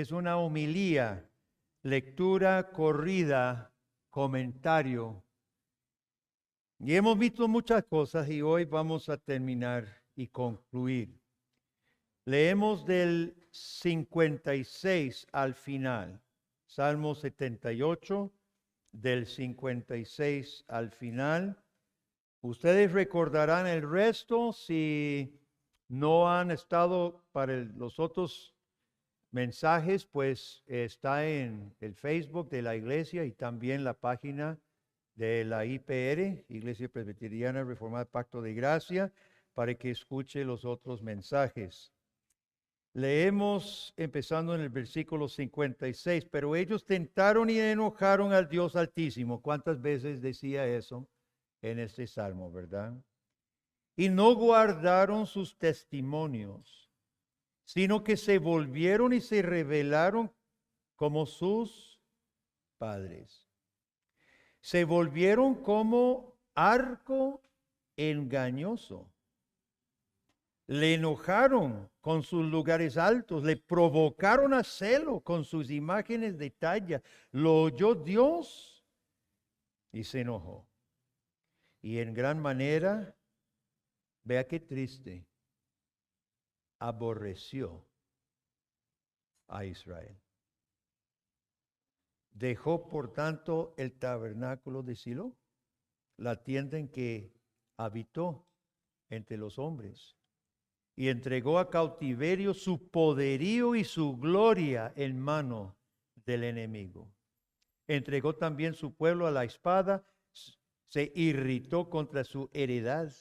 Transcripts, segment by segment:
es una homilía, lectura corrida, comentario. Y hemos visto muchas cosas y hoy vamos a terminar y concluir. Leemos del 56 al final, Salmo 78, del 56 al final. Ustedes recordarán el resto si no han estado para los otros mensajes, pues está en el Facebook de la iglesia y también la página de la IPR, Iglesia Presbiteriana Reformada Pacto de Gracia, para que escuche los otros mensajes. Leemos empezando en el versículo 56, pero ellos tentaron y enojaron al Dios Altísimo. ¿Cuántas veces decía eso en este salmo, verdad? Y no guardaron sus testimonios, sino que se volvieron y se rebelaron como sus padres. Se volvieron como arco engañoso. Le enojaron con sus lugares altos, le provocaron a celo con sus imágenes de talla. Lo oyó Dios y se enojó. Y en gran manera, vea qué triste, aborreció a Israel. Dejó, por tanto, el tabernáculo de Silo, la tienda en que habitó entre los hombres, y entregó a cautiverio su poderío y su gloria en mano del enemigo. Entregó también su pueblo a la espada, se irritó contra su heredad.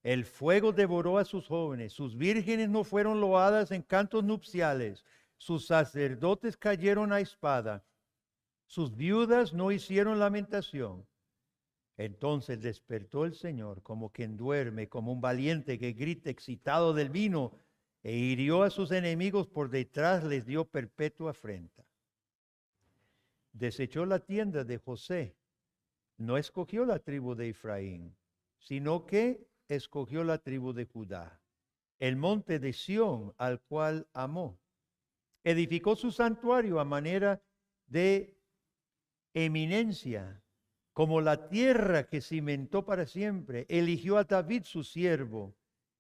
El fuego devoró a sus jóvenes, sus vírgenes no fueron loadas en cantos nupciales, sus sacerdotes cayeron a espada, sus viudas no hicieron lamentación. Entonces despertó el Señor como quien duerme, como un valiente que grita excitado del vino, e hirió a sus enemigos por detrás, les dio perpetua afrenta. Desechó la tienda de José, no escogió la tribu de Efraín, sino que escogió la tribu de Judá, el monte de Sión al cual amó. Edificó su santuario a manera de eminencia, como la tierra que cimentó para siempre. Eligió a David su siervo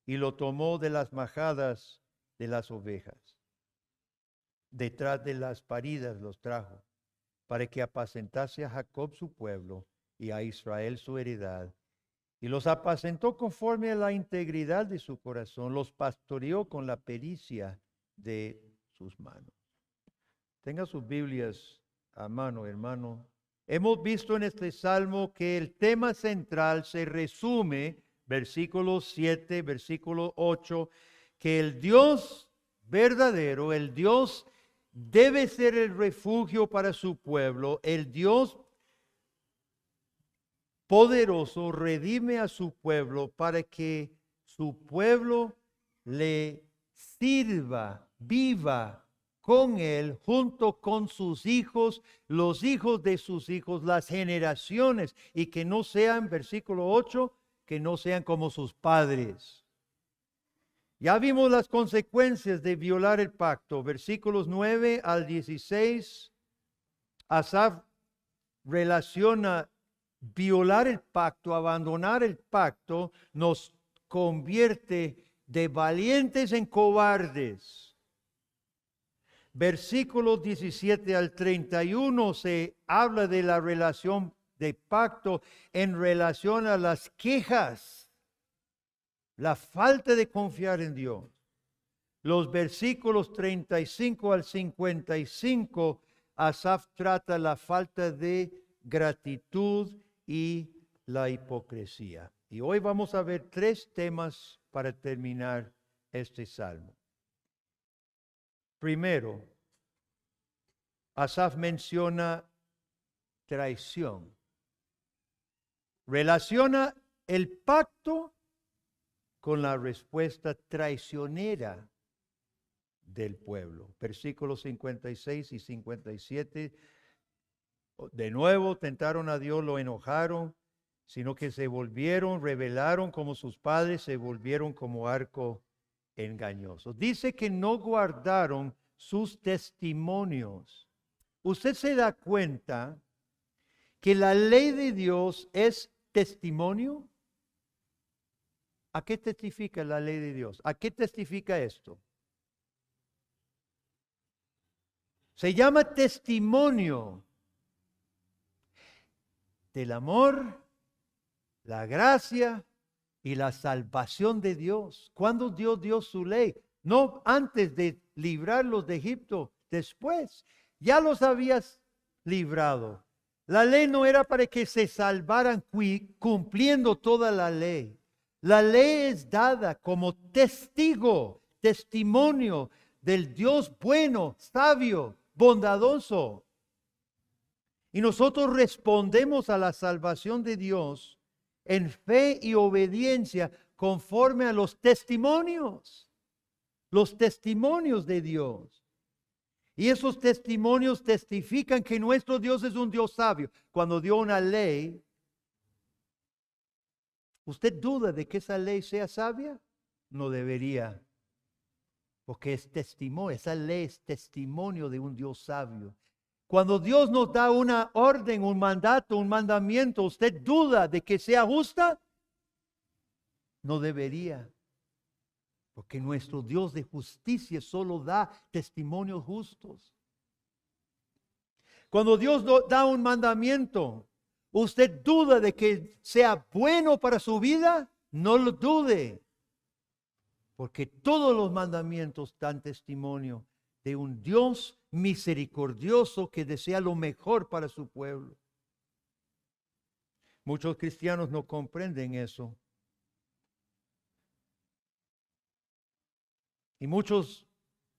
y lo tomó de las majadas de las ovejas. Detrás de las paridas los trajo, para que apacentase a Jacob su pueblo y a Israel su heredad. Y los apacentó conforme a la integridad de su corazón, los pastoreó con la pericia de sus manos. Tenga sus Biblias a mano, hermano. Hemos visto en este salmo que el tema central se resume, versículo 7, versículo 8, que el Dios verdadero, el Dios debe ser el refugio para su pueblo, el Dios poderoso redime a su pueblo para que su pueblo le sirva, viva con él, junto con sus hijos, los hijos de sus hijos, las generaciones, y que no sean, versículo 8, que no sean como sus padres. Ya vimos las consecuencias de violar el pacto, versículos 9 al 16, Asaf relaciona violar el pacto, abandonar el pacto, nos convierte de valientes en cobardes. Versículos 17 al 31 se habla de la relación de pacto en relación a las quejas, la falta de confiar en Dios. Los versículos 35 al 55, Asaf trata la falta de gratitud y la hipocresía. Y hoy vamos a ver 3 temas para terminar este salmo. Primero, Asaf menciona traición. Relaciona el pacto con la respuesta traicionera del pueblo. Versículos 56 y 57. De nuevo tentaron a Dios, lo enojaron, sino que se volvieron, rebelaron como sus padres, se volvieron como arco engañoso. Dice que no guardaron sus testimonios. ¿Usted se da cuenta que la ley de Dios es testimonio? ¿A qué testifica la ley de Dios? ¿A qué testifica esto? Se llama testimonio del amor, la gracia y la salvación de Dios. ¿Cuándo Dios dio su ley? No antes de librarlos de Egipto, después. Ya los habías librado. La ley no era para que se salvaran cumpliendo toda la ley. La ley es dada como testigo, testimonio del Dios bueno, sabio, bondadoso. Y nosotros respondemos a la salvación de Dios en fe y obediencia conforme a los testimonios de Dios. Y esos testimonios testifican que nuestro Dios es un Dios sabio. Cuando dio una ley, ¿usted duda de que esa ley sea sabia? No debería, porque es testimonio, esa ley es testimonio de un Dios sabio. Cuando Dios nos da una orden, un mandato, un mandamiento, ¿usted duda de que sea justa? No debería, porque nuestro Dios de justicia solo da testimonios justos. Cuando Dios da un mandamiento, ¿usted duda de que sea bueno para su vida? No lo dude, porque todos los mandamientos dan testimonio de un Dios misericordioso que desea lo mejor para su pueblo. Muchos cristianos no comprenden eso. Y muchos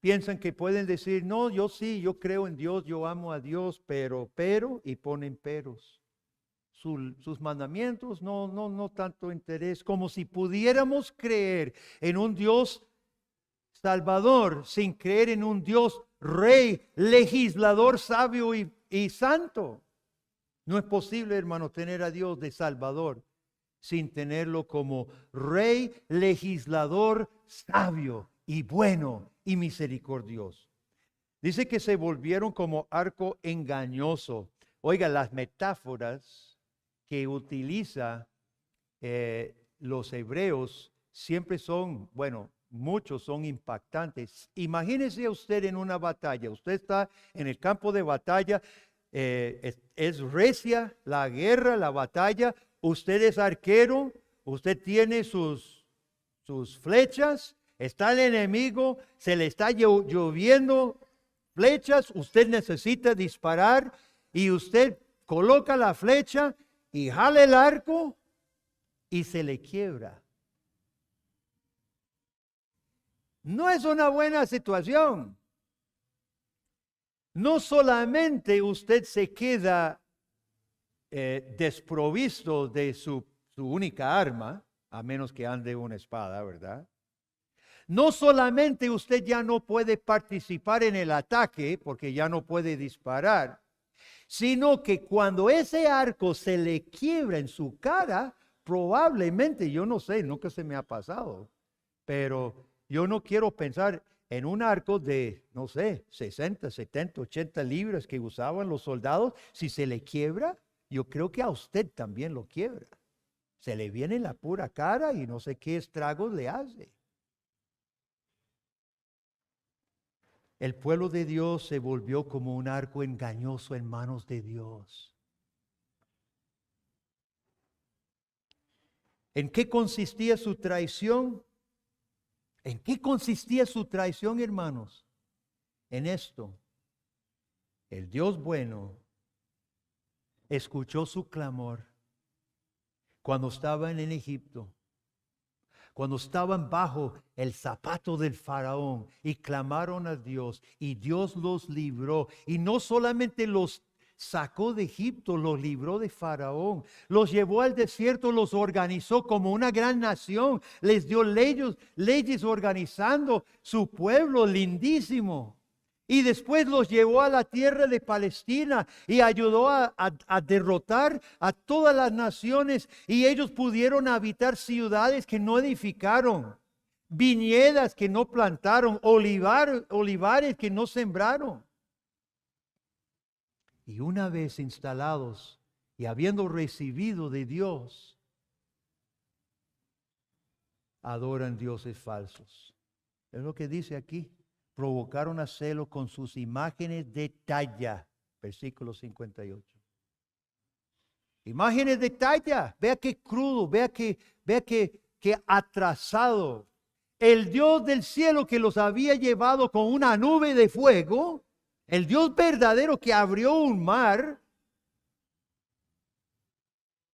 piensan que pueden decir, no, yo sí, yo creo en Dios, yo amo a Dios, pero, y ponen peros. Sus mandamientos, no tanto interés, como si pudiéramos creer en un Dios Salvador sin creer en un Dios Rey, legislador, sabio y santo. No es posible, hermano, tener a Dios de Salvador sin tenerlo como Rey, legislador, sabio y bueno y misericordioso. Dice que se volvieron como arco engañoso. Oiga, las metáforas que utiliza los hebreos siempre son, bueno, muchos son impactantes. Imagínese usted en una batalla. Usted está en el campo de batalla. Es recia la guerra, la batalla. Usted es arquero. Usted tiene sus flechas. Está el enemigo. Se le está lloviendo flechas. Usted necesita disparar. Y usted coloca la flecha y jala el arco y se le quiebra. No es una buena situación. No solamente usted se queda desprovisto de su única arma, a menos que ande una espada, ¿verdad? No solamente usted ya no puede participar en el ataque, porque ya no puede disparar, sino que cuando ese arco se le quiebra en su cara, probablemente, yo no sé, nunca se me ha pasado, pero yo no quiero pensar en un arco de, no sé, 60, 70, 80 libras que usaban los soldados. Si se le quiebra, yo creo que a usted también lo quiebra. Se le viene en la pura cara y no sé qué estragos le hace. El pueblo de Dios se volvió como un arco engañoso en manos de Dios. ¿En qué consistía su traición? ¿En qué consistía su traición, hermanos? En esto: el Dios bueno escuchó su clamor cuando estaban en Egipto, cuando estaban bajo el zapato del faraón y clamaron a Dios, y Dios los libró. Y no solamente los sacó de Egipto, los libró de faraón, los llevó al desierto, los organizó como una gran nación, les dio leyes organizando su pueblo lindísimo. Y después los llevó a la tierra de Palestina y ayudó a derrotar a todas las naciones, y ellos pudieron habitar ciudades que no edificaron. viñedas que no plantaron, olivares que no sembraron. Y una vez instalados y habiendo recibido de Dios, adoran dioses falsos. Es lo que dice aquí. Provocaron a celo con sus imágenes de talla. Versículo 58. Imágenes de talla. Vea qué crudo, vea qué atrasado. El Dios del cielo que los había llevado con una nube de fuego, el Dios verdadero que abrió un mar,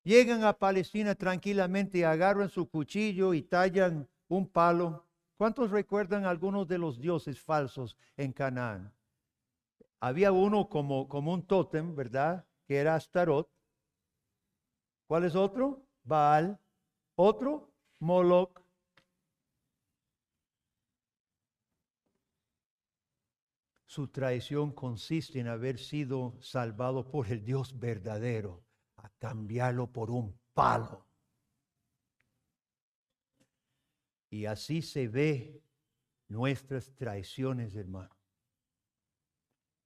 llegan a Palestina tranquilamente, agarran su cuchillo y tallan un palo. ¿Cuántos recuerdan algunos de los dioses falsos en Canaán? Había uno como un tótem, ¿verdad? Que era Astarot. ¿Cuál es otro? Baal. Otro, Moloch. Su traición consiste en haber sido salvado por el Dios verdadero, a cambiarlo por un palo. Y así se ve nuestras traiciones, hermano.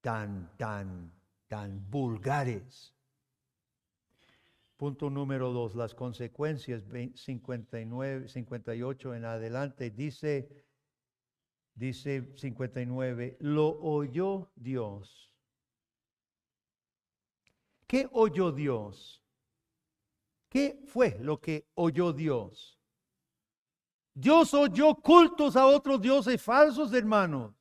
Tan vulgares. Punto número 2, las consecuencias, 58 en adelante, dice 59, lo oyó Dios. ¿Qué oyó Dios? ¿Qué fue lo que oyó Dios? Dios oyó cultos a otros dioses falsos, hermanos.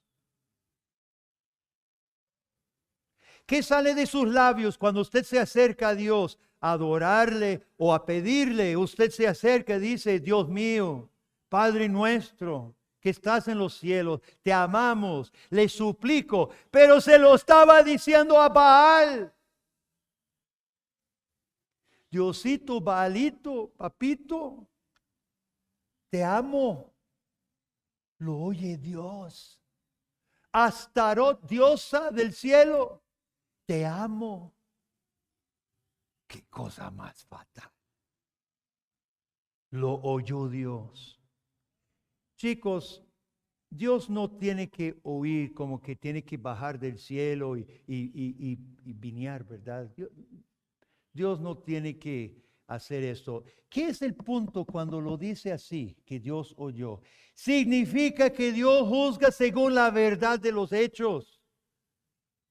¿Qué sale de sus labios cuando usted se acerca a Dios a adorarle o a pedirle? Usted se acerca y dice, Dios mío, Padre nuestro, que estás en los cielos, te amamos, le suplico, pero se lo estaba diciendo a Baal. Diosito, Baalito, papito, te amo. Lo oye Dios. Astarot, diosa del cielo, te amo. Qué cosa más fatal. Lo oyó Dios. Chicos, Dios no tiene que oír como que tiene que bajar del cielo y vinear, ¿verdad? Dios no tiene que hacer esto. ¿Qué es el punto cuando lo dice así, que Dios oyó? Significa que Dios juzga según la verdad de los hechos.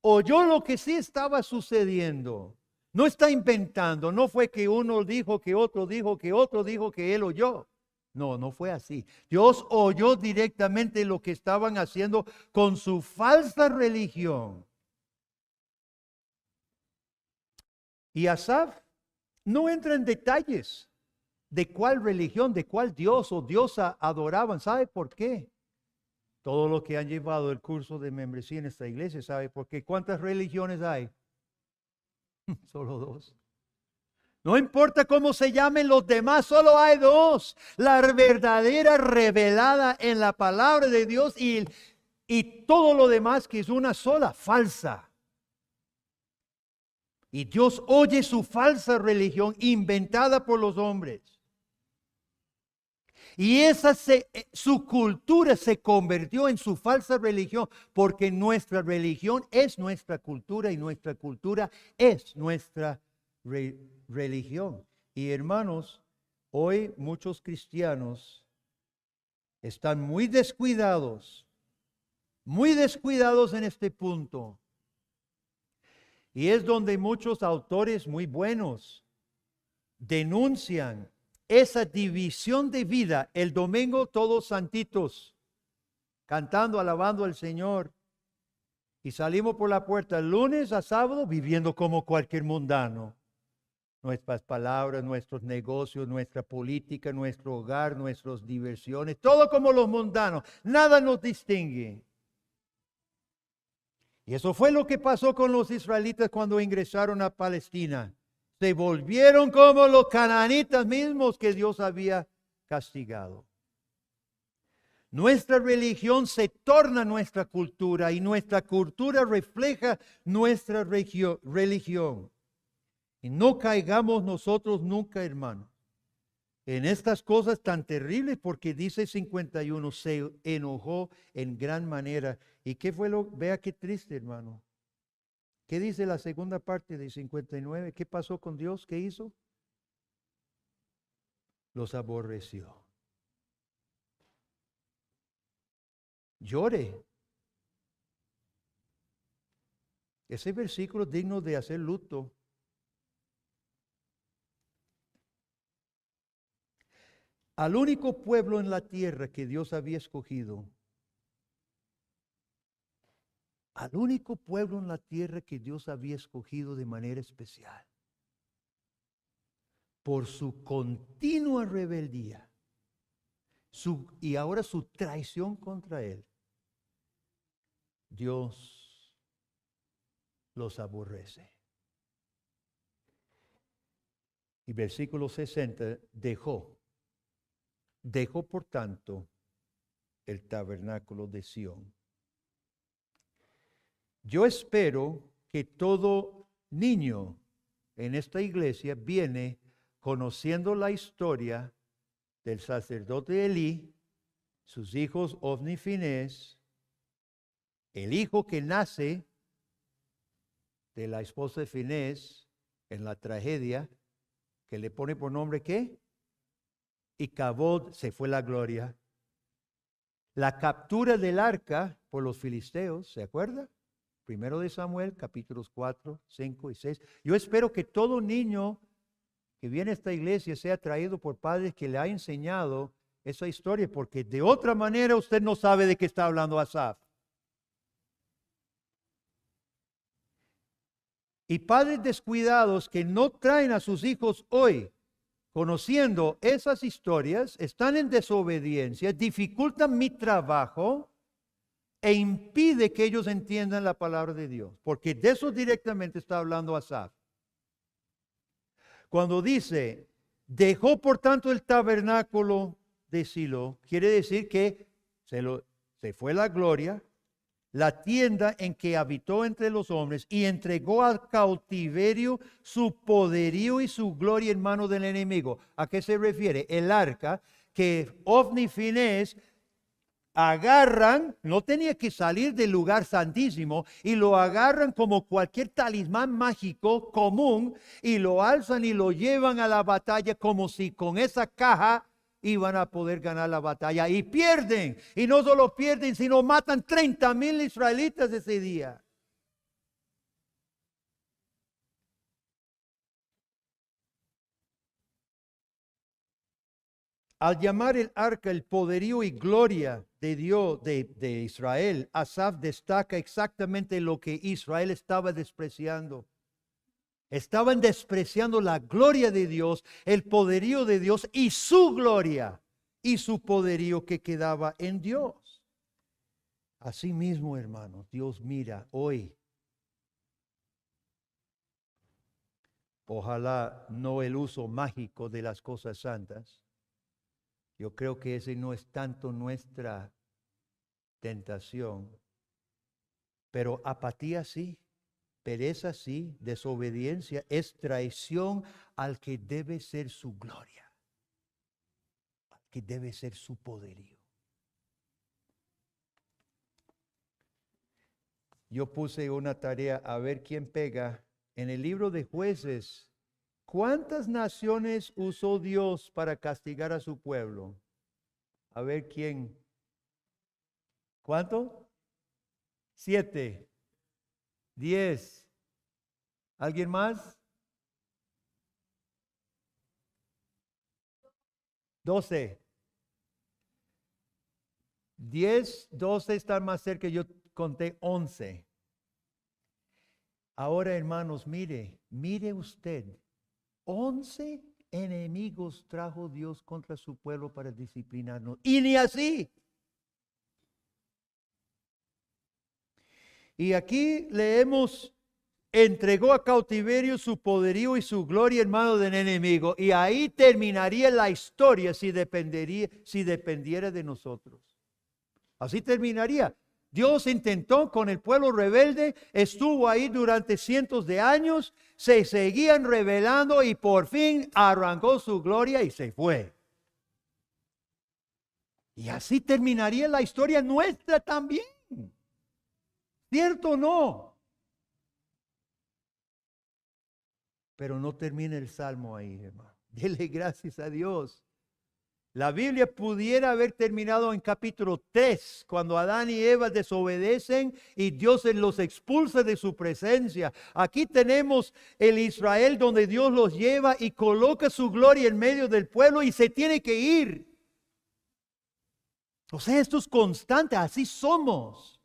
Oyó lo que sí estaba sucediendo. No está inventando. No fue que uno dijo, que otro dijo, que otro dijo, que él oyó. No, no fue así. Dios oyó directamente lo que estaban haciendo con su falsa religión. Y Asaf no entra en detalles de cuál religión, de cuál Dios o diosa adoraban. ¿Sabe por qué? Todos los que han llevado el curso de membresía en esta iglesia sabe por qué. ¿Cuántas religiones hay? Solo dos. No importa cómo se llamen los demás, solo hay dos. La verdadera revelada en la palabra de Dios y todo lo demás que es una sola, falsa. Y Dios oye su falsa religión inventada por los hombres. Y su cultura se convirtió en su falsa religión, porque nuestra religión es nuestra cultura y nuestra cultura es nuestra religión. Y hermanos, hoy muchos cristianos están muy descuidados en este punto. Y es donde muchos autores muy buenos denuncian esa división de vida. El domingo todos santitos, cantando, alabando al Señor. Y salimos por la puerta el lunes a sábado viviendo como cualquier mundano. Nuestras palabras, nuestros negocios, nuestra política, nuestro hogar, nuestras diversiones, todo como los mundanos. Nada nos distingue. Y eso fue lo que pasó con los israelitas cuando ingresaron a Palestina. Se volvieron como los cananitas mismos que Dios había castigado. Nuestra religión se torna nuestra cultura y nuestra cultura refleja nuestra religión. Y no caigamos nosotros nunca, hermanos, en estas cosas tan terribles, porque dice 51, se enojó en gran manera. ¿Y qué fue vea qué triste, hermano? ¿Qué dice la segunda parte de 59? ¿Qué pasó con Dios? ¿Qué hizo? Los aborreció. Llore. Ese versículo es digno de hacer luto. Al único pueblo en la tierra que Dios había escogido, al único pueblo en la tierra que Dios había escogido de manera especial, por su continua rebeldía y ahora su traición contra Él, Dios los aborrece. Y versículo 60, dejó por tanto el tabernáculo de Sión. Yo espero que todo niño en esta iglesia viene conociendo la historia del sacerdote Elí, sus hijos Ofni y Finés, el hijo que nace de la esposa de Finés en la tragedia, que le pone por nombre ¿qué? Icabod, se fue la gloria. La captura del arca por los filisteos, ¿se acuerda? Primero de Samuel, capítulos 4, 5 y 6. Yo espero que todo niño que viene a esta iglesia sea traído por padres que le ha enseñado esa historia, porque de otra manera usted no sabe de qué está hablando Asaf. Y padres descuidados que no traen a sus hijos hoy, conociendo esas historias, están en desobediencia, dificultan mi trabajo e impide que ellos entiendan la palabra de Dios. Porque de eso directamente está hablando Asaf. Cuando dice, dejó por tanto el tabernáculo de Silo, quiere decir que se fue la gloria, la tienda en que habitó entre los hombres, y entregó al cautiverio su poderío y su gloria en manos del enemigo. ¿A qué se refiere? El arca que Ofni y Finés agarran, no tenía que salir del lugar santísimo, y lo agarran como cualquier talismán mágico común, y lo alzan y lo llevan a la batalla como si con esa caja iban a poder ganar la batalla, y pierden, y no solo pierden, sino matan 30,000 israelitas ese día. Al llamar el arca el poderío y gloria de Dios, de Israel, Asaf destaca exactamente lo que Israel estaba despreciando. Estaban despreciando la gloria de Dios, el poderío de Dios y su gloria y su poderío que quedaba en Dios. Asimismo, hermanos, Dios mira hoy. Ojalá no el uso mágico de las cosas santas. Yo creo que ese no es tanto nuestra tentación, pero apatía sí. Pereza sí, desobediencia es traición al que debe ser su gloria, al que debe ser su poderío. Yo puse una tarea a ver quién pega. En el libro de Jueces, ¿cuántas naciones usó Dios para castigar a su pueblo? A ver quién. ¿Cuánto? 7. 10. ¿Alguien más? 12. 10, 12 están más cerca, yo conté 11. Ahora, hermanos, mire usted, 11 enemigos trajo Dios contra su pueblo para disciplinarnos. Y ni así. Y aquí leemos, entregó a cautiverio su poderío y su gloria en manos del enemigo. Y ahí terminaría la historia si dependiera de nosotros. Así terminaría. Dios intentó con el pueblo rebelde, estuvo ahí durante cientos de años, se seguían rebelando y por fin arrancó su gloria y se fue. Y así terminaría la historia nuestra también. ¿Cierto o no? Pero no termina el salmo ahí, hermano. Dele gracias a Dios. La Biblia pudiera haber terminado en capítulo 3, cuando Adán y Eva desobedecen y Dios los expulsa de su presencia. Aquí tenemos el Israel donde Dios los lleva y coloca su gloria en medio del pueblo y se tiene que ir. O sea, esto es constante, así somos.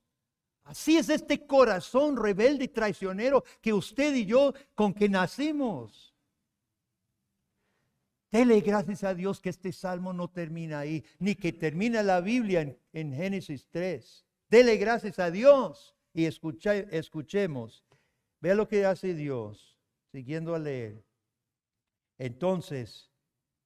Así es este corazón rebelde y traicionero que usted y yo con que nacimos. Dele gracias a Dios que este salmo no termina ahí, ni que termina la Biblia en Génesis 3. Dele gracias a Dios y escuchemos. Vea lo que hace Dios, siguiendo a leer. Entonces,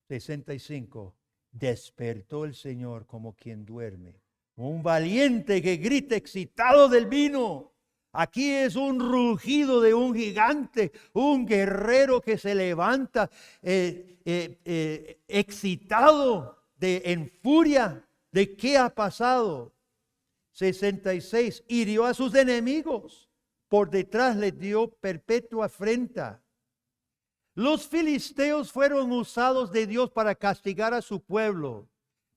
65, despertó el Señor como quien duerme. Un valiente que grita excitado del vino. Aquí es un rugido de un gigante, un guerrero que se levanta excitado, en furia de qué ha pasado. 66, hirió a sus enemigos, por detrás les dio perpetua afrenta. Los filisteos fueron usados de Dios para castigar a su pueblo,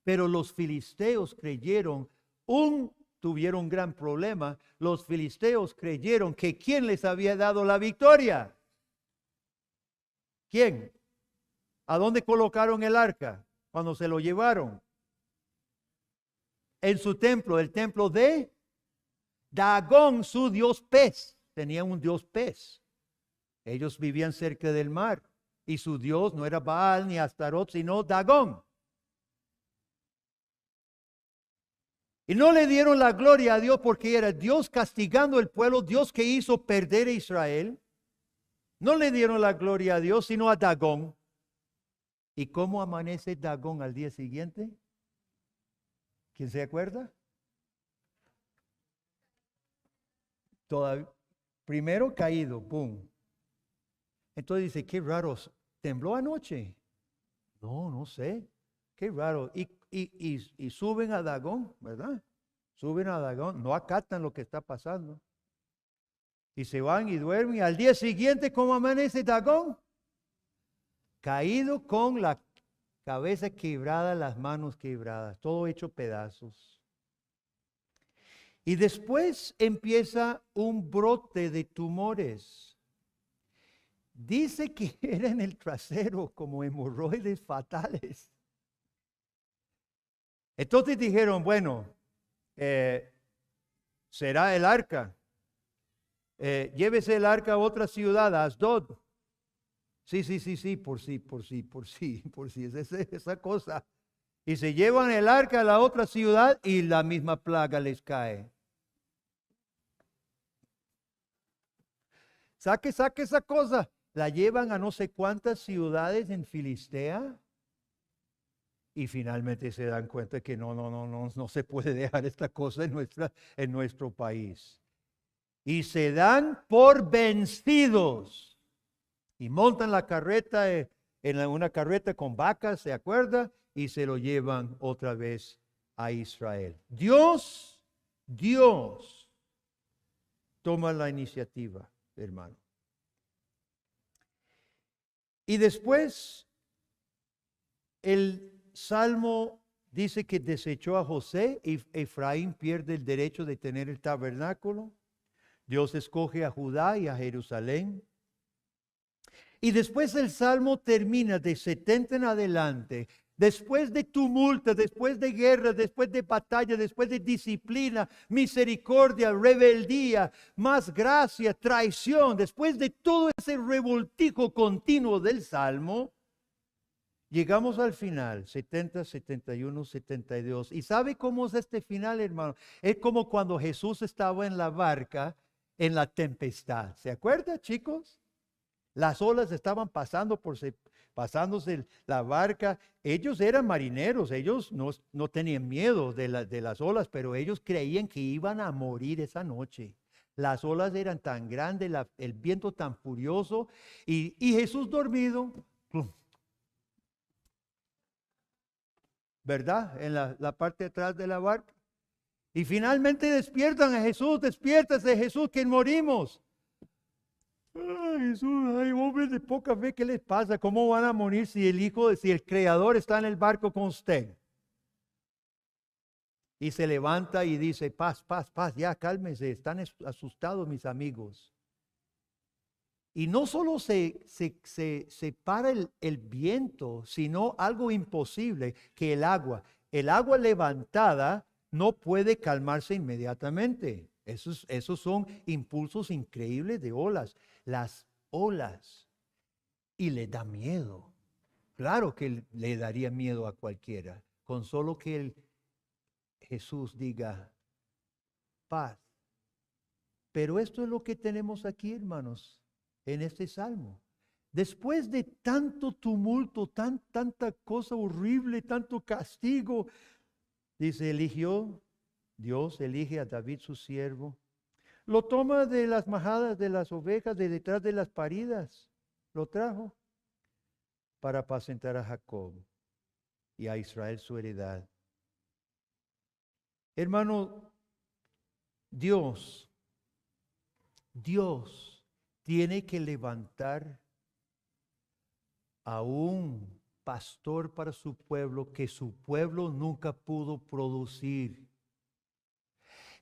pero los filisteos tuvieron un gran problema. Los filisteos creyeron que ¿quién les había dado la victoria? ¿Quién? ¿A dónde colocaron el arca cuando se lo llevaron? En su templo, el templo de Dagón, su dios pez. Tenían un dios pez. Ellos vivían cerca del mar y su dios no era Baal ni Astarot, sino Dagón. Y no le dieron la gloria a Dios porque era Dios castigando el pueblo, Dios que hizo perder a Israel. No le dieron la gloria a Dios, sino a Dagón. ¿Y cómo amanece Dagón al día siguiente? ¿Quién se acuerda? Primero caído, ¡pum! Entonces dice, qué raro, ¿tembló anoche? No, no sé, qué raro. Y suben a Dagón, ¿verdad? Suben a Dagón, no acatan lo que está pasando. Y se van y duermen. Y al día siguiente, ¿cómo amanece Dagón? Caído con la cabeza quebrada, las manos quebradas, todo hecho pedazos. Y después empieza un brote de tumores. Dice que era en el trasero, como hemorroides fatales. Entonces dijeron, bueno, será el arca. Llévese el arca a otra ciudad, a Asdod. Sí, por sí, es esa cosa. Y se llevan el arca a la otra ciudad y la misma plaga les cae. Saque esa cosa. La llevan a no sé cuántas ciudades en Filistea. Y finalmente se dan cuenta que no se puede dejar esta cosa en nuestro país. Y se dan por vencidos. Y montan la carreta, una carreta con vacas, ¿se acuerda? Y se lo llevan otra vez a Israel. Dios toma la iniciativa, hermano. Y después el Salmo dice que desechó a José y Efraín pierde el derecho de tener el tabernáculo. Dios escoge a Judá y a Jerusalén. Y después el Salmo termina de 70 en adelante. Después de tumulto, después de guerra, después de batalla, después de disciplina, misericordia, rebeldía, más gracia, traición, después de todo ese revoltijo continuo del Salmo, llegamos al final, 70, 71, 72. ¿Y sabe cómo es este final, hermano? Es como cuando Jesús estaba en la barca en la tempestad. ¿Se acuerdan, chicos? Las olas estaban pasándose la barca. Ellos eran marineros, ellos no tenían miedo de las olas, pero ellos creían que iban a morir esa noche. Las olas eran tan grandes, el viento tan furioso, y Jesús dormido. ¿verdad? En la parte de atrás de la barca. Y finalmente despiertan a Jesús, despiértase Jesús, que morimos. Ay, Jesús, ay, hombres de poca fe, ¿qué les pasa? ¿Cómo van a morir si si el Creador está en el barco con usted? Y se levanta y dice, paz, paz, paz, ya cálmense, están asustados mis amigos. Y no solo se para el viento, sino algo imposible, que el agua levantada no puede calmarse inmediatamente. Esos son impulsos increíbles de olas, las olas. Y le da miedo. Claro que le daría miedo a cualquiera, con solo que Jesús diga, paz. Pero esto es lo que tenemos aquí, hermanos, en este salmo. Después de tanto tumulto, tanta cosa horrible, tanto castigo, dice, Dios elige a David su siervo. Lo toma de las majadas de las ovejas, de detrás de las paridas. Lo trajo para apacentar a Jacob y a Israel su heredad. Hermano, Dios tiene que levantar a un pastor para su pueblo que su pueblo nunca pudo producir.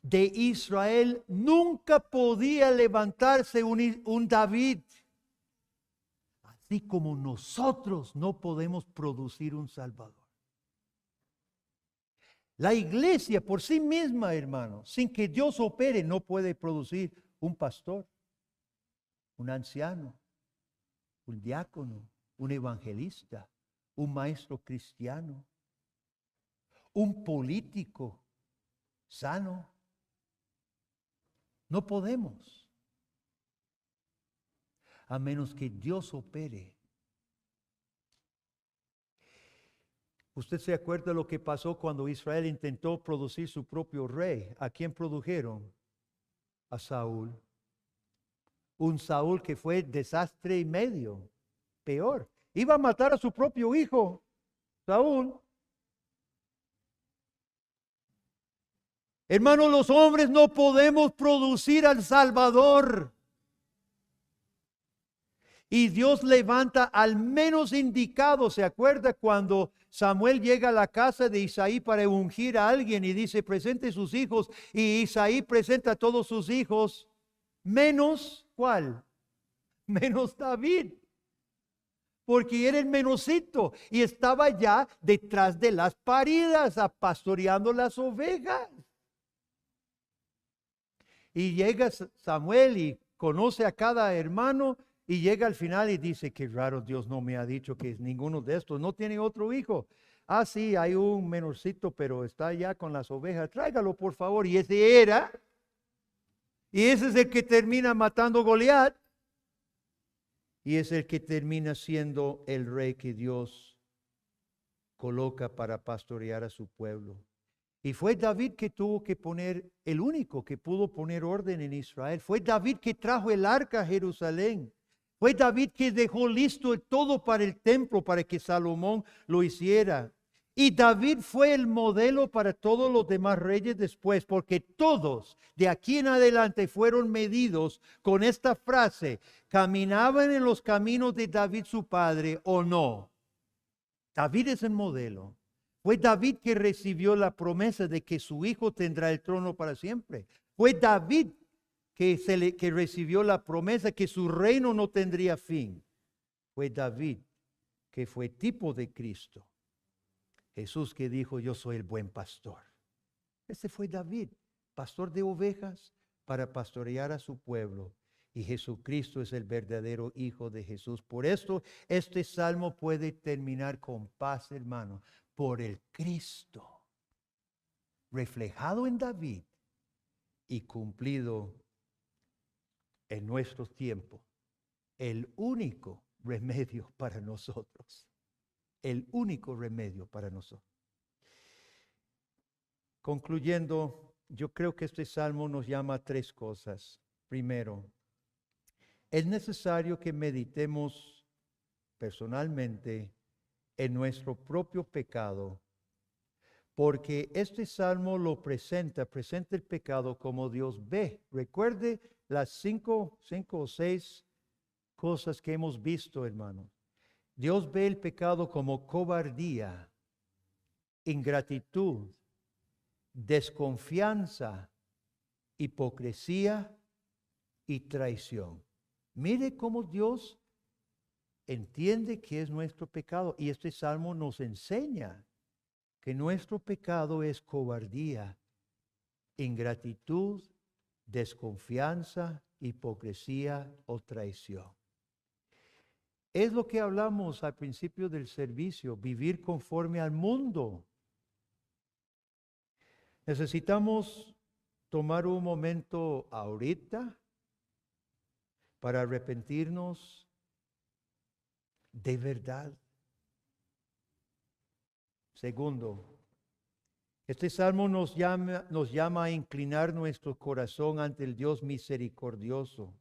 De Israel nunca podía levantarse un David. Así como nosotros no podemos producir un Salvador. La iglesia por sí misma, hermano, sin que Dios opere, no puede producir un pastor, un anciano, un diácono, un evangelista, un maestro cristiano, un político sano. No podemos, a menos que Dios opere. ¿Usted se acuerda lo que pasó cuando Israel intentó producir su propio rey? ¿A quién produjeron? A Saúl. Un Saúl que fue desastre y medio. Peor. Iba a matar a su propio hijo, Saúl. Hermanos, los hombres no podemos producir al Salvador. Y Dios levanta al menos indicado. ¿Se acuerda cuando Samuel llega a la casa de Isaí para ungir a alguien y dice, presente sus hijos? Y Isaí presenta a todos sus hijos, menos, ¿cuál? Menos David. Porque era el menosito y estaba ya detrás de las paridas, pastoreando las ovejas. Y llega Samuel y conoce a cada hermano. Y llega al final y dice, qué raro, Dios no me ha dicho que ninguno de estos no tiene otro hijo. Ah, sí, hay un menorcito, pero está allá con las ovejas. Tráigalo, por favor. Y ese era. Y ese es el que termina matando a Goliat. Y es el que termina siendo el rey que Dios coloca para pastorear a su pueblo. Y fue David que tuvo que poner, el único que pudo poner orden en Israel. Fue David que trajo el arca a Jerusalén. Fue David que dejó listo todo para el templo, para que Salomón lo hiciera. Y David fue el modelo para todos los demás reyes después, porque todos de aquí en adelante fueron medidos con esta frase: ¿caminaban en los caminos de David su padre o no? David es el modelo. Fue David que recibió la promesa de que su hijo tendrá el trono para siempre. Fue David que recibió la promesa que su reino no tendría fin. Fue David que fue tipo de Cristo. Jesús que dijo, yo soy el buen pastor. Ese fue David, pastor de ovejas para pastorear a su pueblo. Y Jesucristo es el verdadero Hijo de Jesús. Por esto, este salmo puede terminar con paz, hermano, por el Cristo, reflejado en David y cumplido en nuestros tiempos, el único remedio para nosotros. El único remedio para nosotros. Concluyendo, yo creo que este salmo nos llama a tres cosas. Primero, es necesario que meditemos personalmente en nuestro propio pecado porque este salmo lo presenta el pecado como Dios ve. Recuerde las cinco o seis cosas que hemos visto, hermanos. Dios ve el pecado como cobardía, ingratitud, desconfianza, hipocresía y traición. Mire cómo Dios entiende que es nuestro pecado, y este salmo nos enseña que nuestro pecado es cobardía, ingratitud, desconfianza, hipocresía o traición. Es lo que hablamos al principio del servicio, vivir conforme al mundo. Necesitamos tomar un momento ahorita para arrepentirnos de verdad. Segundo, este salmo nos llama a inclinar nuestro corazón ante el Dios misericordioso,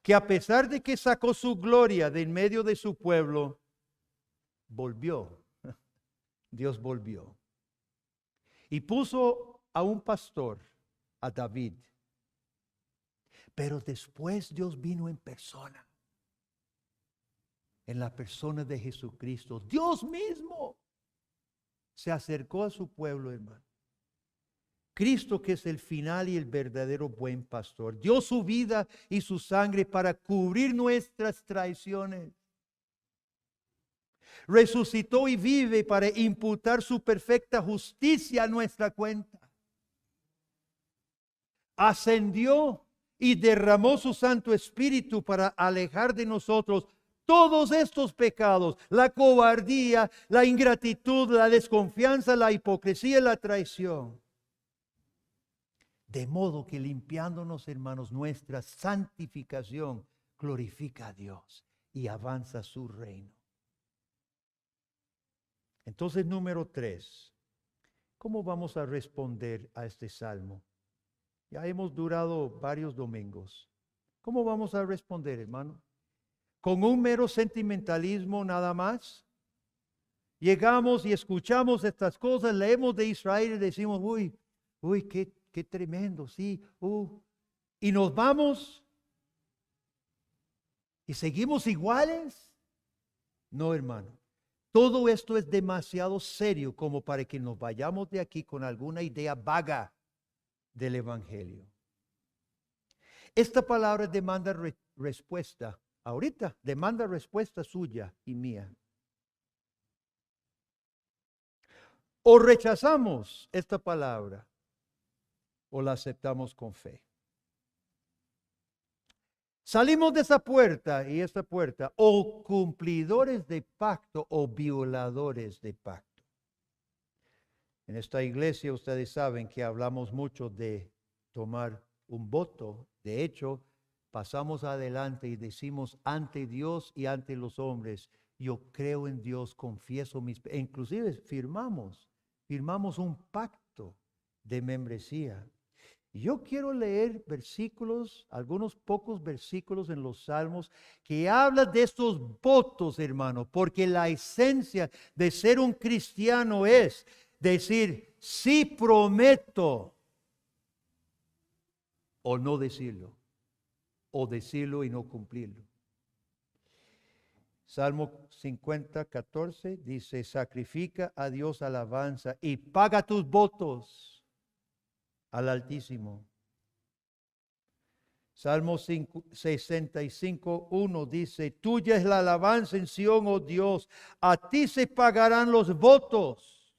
que a pesar de que sacó su gloria de en medio de su pueblo, volvió. Dios volvió. Y puso a un pastor, a David. Pero después Dios vino en persona. En la persona de Jesucristo. Dios mismo se acercó a su pueblo, hermano. Cristo, que es el final y el verdadero buen pastor, dio su vida y su sangre para cubrir nuestras traiciones. Resucitó y vive para imputar su perfecta justicia a nuestra cuenta. Ascendió y derramó su Santo Espíritu para alejar de nosotros todos estos pecados, la cobardía, la ingratitud, la desconfianza, la hipocresía y la traición. De modo que limpiándonos, hermanos, nuestra santificación glorifica a Dios y avanza su reino. Entonces, número 3, ¿cómo vamos a responder a este salmo? Ya hemos durado varios domingos. ¿Cómo vamos a responder, hermano? ¿Con un mero sentimentalismo nada más? Llegamos y escuchamos estas cosas, leemos de Israel y decimos, uy, qué tremendo, sí, y nos vamos y seguimos iguales. No, hermano. Todo esto es demasiado serio como para que nos vayamos de aquí con alguna idea vaga del Evangelio. Esta palabra demanda respuesta. Ahorita demanda respuesta suya y mía. O rechazamos esta palabra o la aceptamos con fe. Salimos de esa puerta y esta puerta, o cumplidores de pacto o violadores de pacto. En esta iglesia ustedes saben que hablamos mucho de tomar un voto. De hecho, pasamos adelante y decimos ante Dios y ante los hombres, yo creo en Dios, confieso inclusive firmamos un pacto de membresía. Yo quiero leer versículos, algunos pocos versículos en los Salmos que hablan de estos votos, hermano, porque la esencia de ser un cristiano es decir, sí prometo, o no decirlo, o decirlo y no cumplirlo. Salmo 50, 14 dice, sacrifica a Dios alabanza y paga tus votos al Altísimo. Salmo 65, 1 dice, tuya es la alabanza en Sión, oh Dios, a ti se pagarán los votos.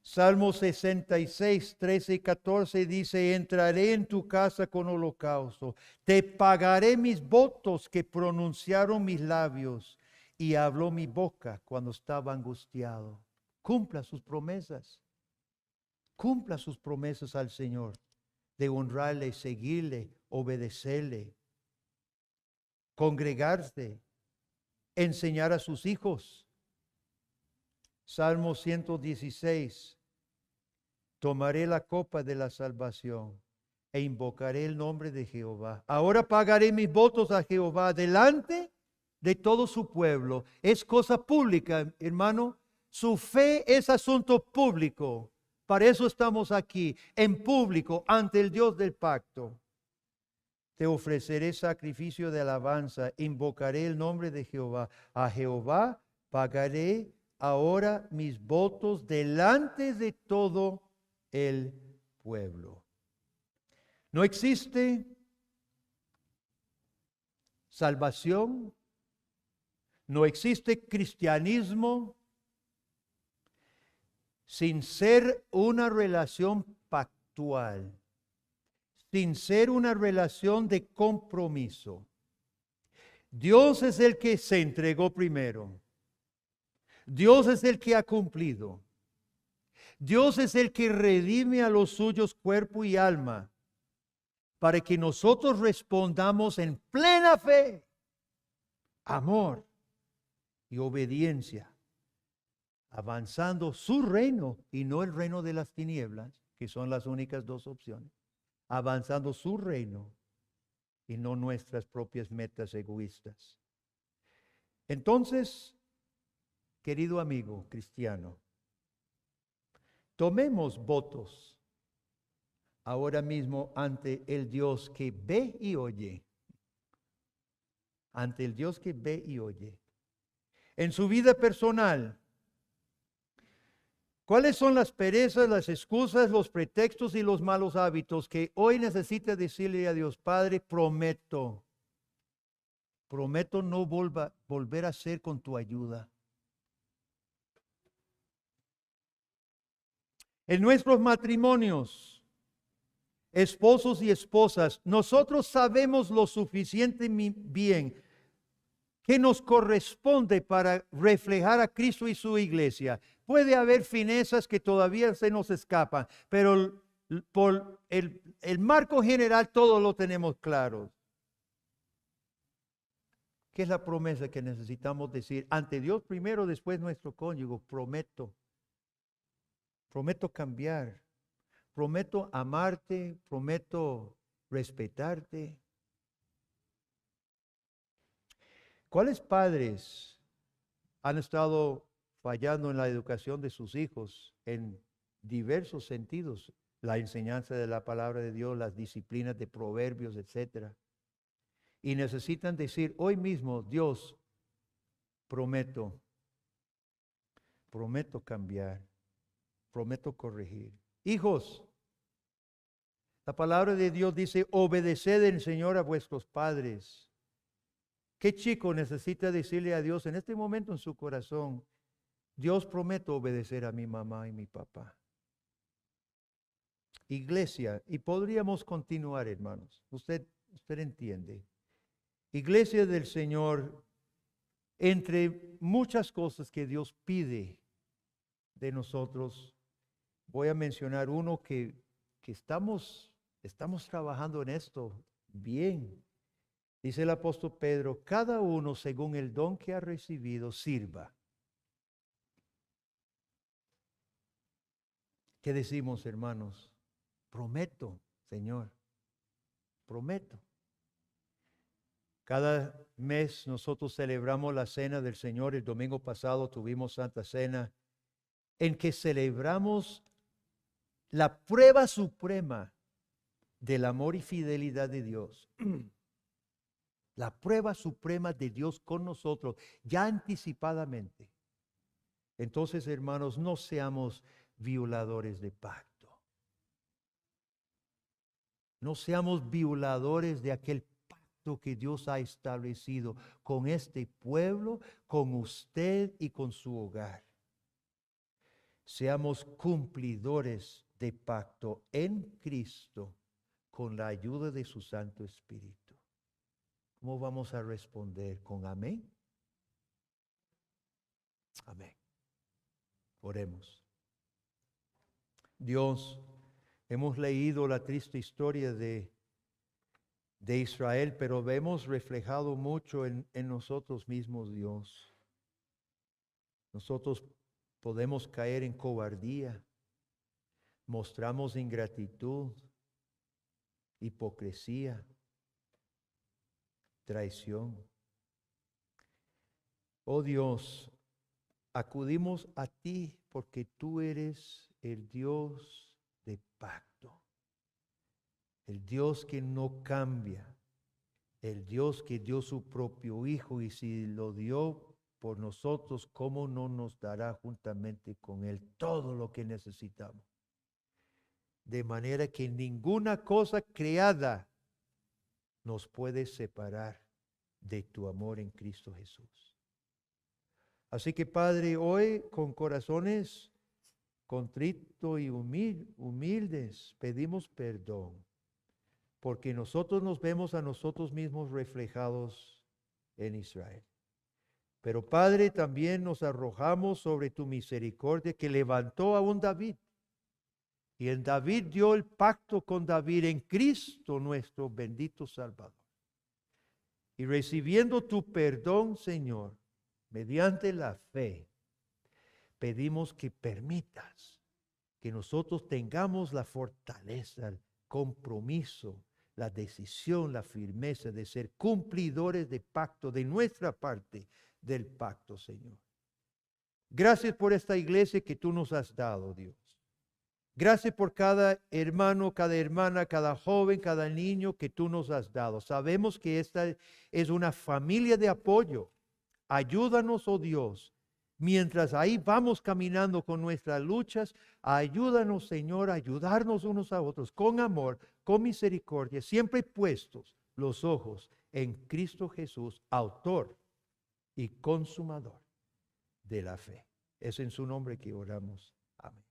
Salmo 66, 13 y 14 dice, entraré en tu casa con holocausto, te pagaré mis votos que pronunciaron mis labios y habló mi boca cuando estaba angustiado. Cumpla sus promesas. Cumpla sus promesas al Señor de honrarle, seguirle, obedecerle, congregarse, enseñar a sus hijos. Salmo 116, tomaré la copa de la salvación e invocaré el nombre de Jehová. Ahora pagaré mis votos a Jehová delante de todo su pueblo. Es cosa pública, hermano. su fe es asunto público. Para eso estamos aquí, en público, ante el Dios del pacto. Te ofreceré sacrificio de alabanza, invocaré el nombre de Jehová. A Jehová pagaré ahora mis votos delante de todo el pueblo. No existe salvación, no existe cristianismo sin ser una relación pactual, sin ser una relación de compromiso. Dios es el que se entregó primero. Dios es el que ha cumplido. Dios es el que redime a los suyos cuerpo y alma para que nosotros respondamos en plena fe, amor y obediencia, avanzando su reino y no el reino de las tinieblas, que son las únicas dos opciones. Avanzando su reino y no nuestras propias metas egoístas. Entonces, querido amigo cristiano, tomemos votos ahora mismo ante el Dios que ve y oye. Ante el Dios que ve y oye. En su vida personal, ¿cuáles son las perezas, las excusas, los pretextos y los malos hábitos que hoy necesita decirle a Dios, Padre, prometo no volver a hacer con tu ayuda? En nuestros matrimonios, esposos y esposas, nosotros sabemos lo suficiente bien que nos corresponde para reflejar a Cristo y su iglesia. Puede haber finezas que todavía se nos escapan, pero por el marco general todo lo tenemos claro. ¿Qué es la promesa que necesitamos decir? Ante Dios primero, después nuestro cónyuge. Prometo cambiar. Prometo amarte, prometo respetarte. ¿Cuáles padres han estado fallando en la educación de sus hijos en diversos sentidos? La enseñanza de la palabra de Dios, las disciplinas de proverbios, etcétera. Y necesitan decir hoy mismo, Dios, prometo cambiar, prometo corregir. Hijos, la palabra de Dios dice, obedeced en el Señor a vuestros padres. ¿Qué chico necesita decirle a Dios en este momento en su corazón, Dios, prometo obedecer a mi mamá y mi papá? Iglesia, y podríamos continuar, hermanos. Usted entiende. Iglesia del Señor, entre muchas cosas que Dios pide de nosotros, voy a mencionar uno que estamos trabajando en esto bien. Dice el apóstol Pedro, cada uno según el don que ha recibido sirva. ¿Qué decimos, hermanos? Prometo, Señor, prometo. Cada mes nosotros celebramos la cena del Señor. El domingo pasado tuvimos Santa Cena, en que celebramos la prueba suprema del amor y fidelidad de Dios. La prueba suprema de Dios con nosotros, ya anticipadamente. Entonces, hermanos, no seamos violadores de pacto. No seamos violadores de aquel pacto que Dios ha establecido con este pueblo, con usted y con su hogar. Seamos cumplidores de pacto en Cristo con la ayuda de su Santo Espíritu. ¿Cómo vamos a responder? ¿Con amén? Amén. Oremos. Dios, hemos leído la triste historia de Israel, pero vemos reflejado mucho en nosotros mismos, Dios. Nosotros podemos caer en cobardía, mostramos ingratitud, hipocresía, traición. Oh Dios, acudimos a ti porque tú eres el Dios de pacto, el Dios que no cambia, el Dios que dio su propio Hijo, y si lo dio por nosotros, ¿cómo no nos dará juntamente con Él todo lo que necesitamos? De manera que ninguna cosa creada nos puede separar de tu amor en Cristo Jesús. Así que, Padre, hoy con corazones contritos y humildes pedimos perdón, porque nosotros nos vemos a nosotros mismos reflejados en Israel. Pero, Padre, también nos arrojamos sobre tu misericordia que levantó a un David. Y en David dio el pacto con David en Cristo nuestro bendito Salvador. Y recibiendo tu perdón, Señor, mediante la fe, pedimos que permitas que nosotros tengamos la fortaleza, el compromiso, la decisión, la firmeza de ser cumplidores de pacto, de nuestra parte del pacto, Señor. Gracias por esta iglesia que tú nos has dado, Dios. Gracias por cada hermano, cada hermana, cada joven, cada niño que tú nos has dado. Sabemos que esta es una familia de apoyo. Ayúdanos, oh Dios, mientras ahí vamos caminando con nuestras luchas. Ayúdanos, Señor, a ayudarnos unos a otros con amor, con misericordia, siempre puestos los ojos en Cristo Jesús, autor y consumador de la fe. Es en su nombre que oramos. Amén.